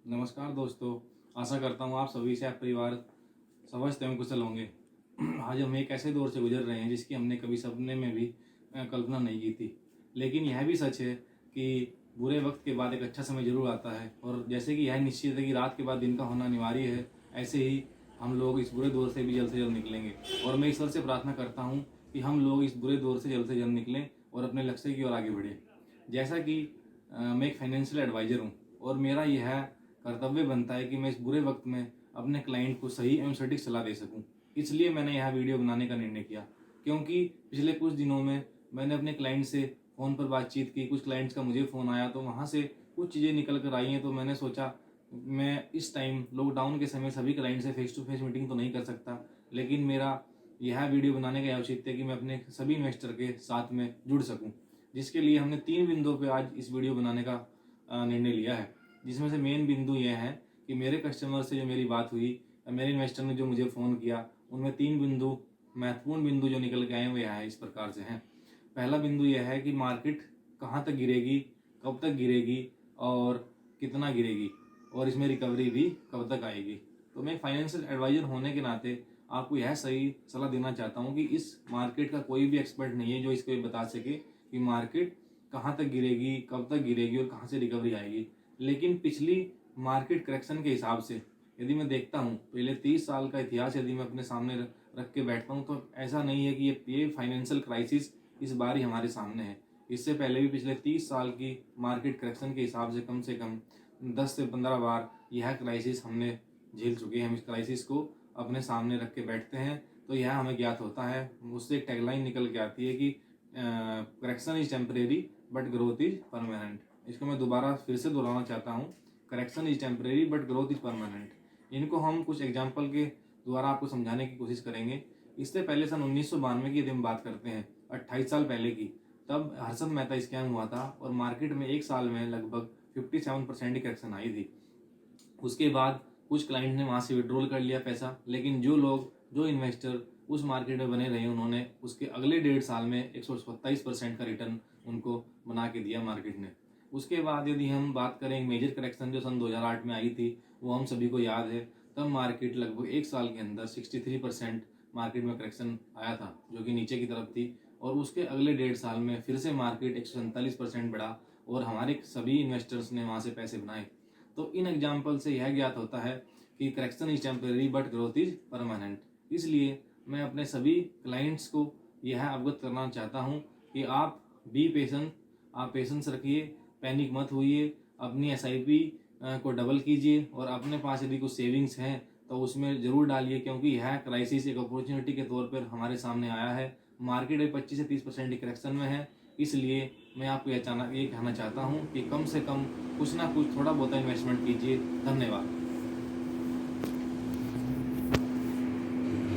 नमस्कार दोस्तों, आशा करता हूँ आप सभी से आप परिवार स्वस्थ एवं कुशल होंगे। आज हम एक ऐसे दौर से गुजर रहे हैं जिसकी हमने कभी सपने में भी कल्पना नहीं की थी। लेकिन यह भी सच है कि बुरे वक्त के बाद एक अच्छा समय जरूर आता है, और जैसे कि यह निश्चित है कि रात के बाद दिन का होना अनिवार्य है, ऐसे ही हम लोग इस बुरे दौर से भी जल्द से जल्द निकलेंगे। और मैं ईश्वर से प्रार्थना करता हूँ कि हम लोग इस बुरे दौर से जल्द निकलें और अपने लक्ष्य की ओर आगे बढ़ें। जैसा कि मैं एक फाइनेंशियल एडवाइज़र हूँ, और मेरा यह कर्तव्य बनता है कि मैं इस बुरे वक्त में अपने क्लाइंट को सही एवं सटीक सलाह दे सकूं। इसलिए मैंने यह वीडियो बनाने का निर्णय किया, क्योंकि पिछले कुछ दिनों में मैंने अपने क्लाइंट से फ़ोन पर बातचीत की। कुछ क्लाइंट्स का मुझे फ़ोन आया, तो वहाँ से कुछ चीज़ें निकल कर आई हैं। तो मैंने सोचा मैं इस टाइम लॉकडाउन के समय सभी क्लाइंट से फेस टू फेस मीटिंग तो नहीं कर सकता, लेकिन मेरा यह वीडियो बनाने का औचित्य है कि मैं अपने सभी इन्वेस्टर के साथ में जुड़ सकूँ, जिसके लिए हमने 3 बिंदुओं पर आज इस वीडियो बनाने का निर्णय लिया है। जिसमें से मेन बिंदु यह है कि मेरे कस्टमर से जो मेरी बात हुई, मेरे इन्वेस्टर ने जो मुझे फ़ोन किया, उनमें 3 बिंदु महत्वपूर्ण बिंदु जो निकल के आए वो यह इस प्रकार से हैं। पहला बिंदु यह है कि मार्केट कहाँ तक गिरेगी, कब तक गिरेगी और कितना गिरेगी, और इसमें रिकवरी भी कब तक आएगी। तो मैं फाइनेंशियल एडवाइज़र होने के नाते आपको यह सही सलाह देना चाहता हूँ कि इस मार्केट का कोई भी एक्सपर्ट नहीं है जो इसको ये बता सके कि मार्केट कहाँ तक गिरेगी, कब तक गिरेगी और कहाँ से रिकवरी आएगी। लेकिन पिछली मार्केट करेक्शन के हिसाब से यदि मैं देखता हूँ, पहले 30 साल का इतिहास यदि मैं अपने सामने रख के बैठता हूँ, तो ऐसा नहीं है कि ये फाइनेंशियल क्राइसिस इस बार ही हमारे सामने है। इससे पहले भी पिछले 30 साल की मार्केट करेक्शन के हिसाब से कम 10 से 15 बार यह क्राइसिस हमने झेल चुके हैं। हम इस क्राइसिस को अपने सामने रख के बैठते हैं तो यह हमें ज्ञात होता है। उससे एक टैगलाइन निकल के आती है कि correction is temporary but growth is permanent. इसको मैं दोबारा फिर से दोहराना चाहता हूँ, correction is temporary but growth is permanent. इनको हम कुछ एग्जाम्पल के द्वारा आपको समझाने की कोशिश करेंगे। इससे पहले सन 1992 की यदि हम बात करते हैं, 28 साल पहले की, तब हर्षद मेहता स्कैम हुआ था और मार्केट में एक साल में लगभग 57% की करेक्शन आई थी। उसके बाद कुछ क्लाइंट ने वहाँ से विड्रॉल कर लिया पैसा, लेकिन जो इन्वेस्टर उस मार्केट में बने रहे, उन्होंने उसके अगले 1.5 साल में 127% का रिटर्न उनको बना के दिया मार्केट ने। उसके बाद यदि हम बात करें मेजर करेक्शन जो सन 2008 में आई थी, वो हम सभी को याद है। तब मार्केट लगभग एक साल के अंदर 63% मार्केट में करेक्शन आया था, जो कि नीचे की तरफ थी। और उसके अगले 1.5 साल में फिर से मार्केट 147% बढ़ा और हमारे सभी इन्वेस्टर्स ने वहाँ से पैसे बनाए। तो इन एग्जाम्पल से यह ज्ञात होता है कि correction is temporary but growth is permanent. इसलिए मैं अपने सभी क्लाइंट्स को यह अवगत करना चाहता हूँ कि आप बी पेशेंट, आप पेशेंस रखिए, पैनिक मत होइए, अपनी एसआईपी को डबल कीजिए और अपने पास यदि कुछ सेविंग्स हैं तो उसमें ज़रूर डालिए, क्योंकि यह क्राइसिस एक अपॉर्चुनिटी के तौर पर हमारे सामने आया है। मार्केट में 25 से 30% की करेक्शन में है। इसलिए मैं आपको ये कहना चाहता हूँ कि कम से कम कुछ ना कुछ थोड़ा बहुत इन्वेस्टमेंट कीजिए। धन्यवाद।